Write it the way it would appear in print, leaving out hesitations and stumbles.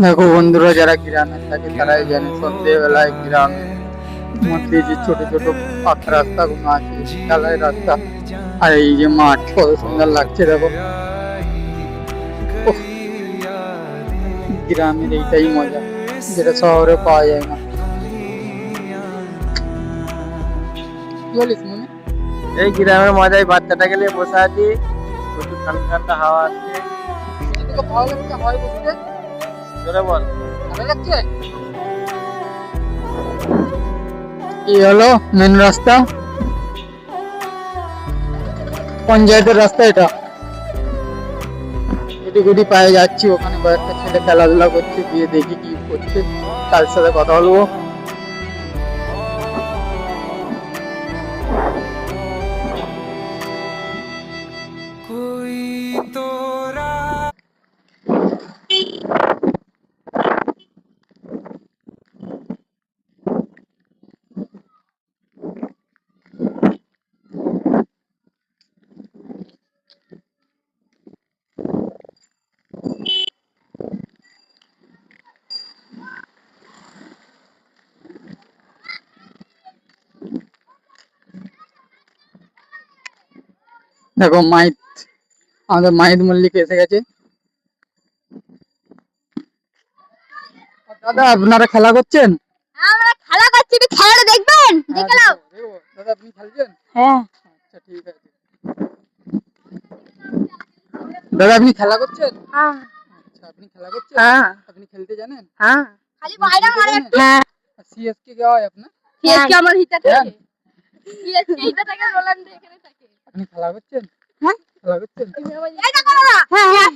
দেখো বন্ধুরা, যারা গ্রামে থাকে তারাই জানে সন্ধ্যেবেলায় গ্রামের মধ্যে যে ছোট ছোট পাকা রাস্তাগুলো আছে, ঢালাই রাস্তা, আর এই যে মাঠ কত সুন্দর লাগছে দেখো। উফ, গ্রামের এইটাই মজা, যেটা শহরে পাওয়া যায় না। কি বলিস মনে? এই গ্রামের মজায় বাচ্চাটাকে নিয়ে বসে আছি, প্রচুর ঠান্ডা ঠান্ডা হাওয়া আসছে। তোকে ভালো লাগছে হয় বসতে? জোরে বল। ভালো লাগছে? এই হলো মেন রাস্তা, পঞ্চায়েতের রাস্তা এটা। গুটি গুটি পায়ে যাচ্ছি, ওখানে কয়েকটা ছেলে খেলাধুলা করছে, গিয়ে দেখি কি করছে, তার সাথে কথা বলবো। দেখো মাইত, আমাদের মাহিত মল্লিক এসে গেছে। দাদা, আপনারা খেলা করছেন? আমরা খেলা করছি, খেলাটা দেখবেন? দেখে নাও। দেখবো। দাদা, আপনি খেলছেন? হ্যাঁ। আচ্ছা, ঠিক আছে। দাদা, আপনি খেলা করছেন? হ্যাঁ। আচ্ছা, আপনি খেলা করছেন? হ্যাঁ। আপনি খেলতে জানেন? হ্যাঁ। খালি বাইরে মারে একটা। হ্যাঁ। সিএসকে কে হয় আপনার? সিএসকে আমার হিটা হ্যাঁ। থাকে। সিএসকে হিটা থাকে, রোনাল্ডো এখানে থাকে। আপনি খেলা করছেন? হ্যাঁ। খেলা করছেন? এই দেখো না। হ্যাঁ।